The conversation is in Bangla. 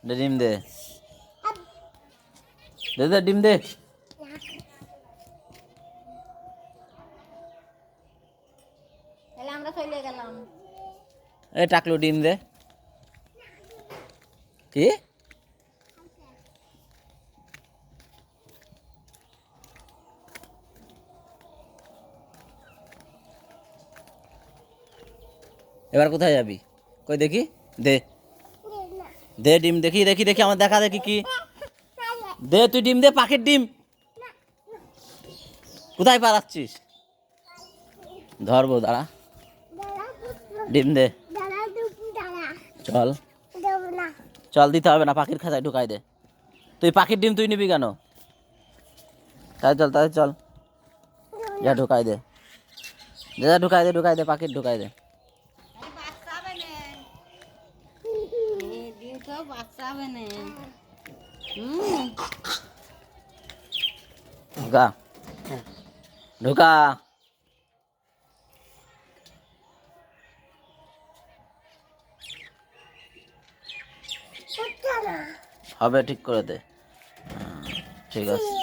দে ডিম দে, দে দে ডিম দে। তাহলে আমরা চলে গেলাম। এই টাকলু ডিম দে। কি এবার কোথায় যাবি? কই দেখি, দে দে ডিম, দেখি দেখি দেখি আমার দেখা, দেখি কি দে, তুই ডিম দে, পাখির ডিম। কোথায় পালাচ্ছিস? ধরবো, দাঁড়া। ডিম দে, চল চল, দিতে হবে না, পাখির খাঁচায় ঢুকাই দে। তুই পাখির ডিম তুই নিবি কেন? তাই চল, তাই চল, যা ঢুকাই দে, যা ঢুকাই দে, ঢুকাই দে, পাখির ঢুকাই দে। বাচ্চা হবে না, ডিম তো বাচ্চা হবে না। ঢুকা, ঢুকা। হবে, ঠিক করে দে। ঠিক আছে।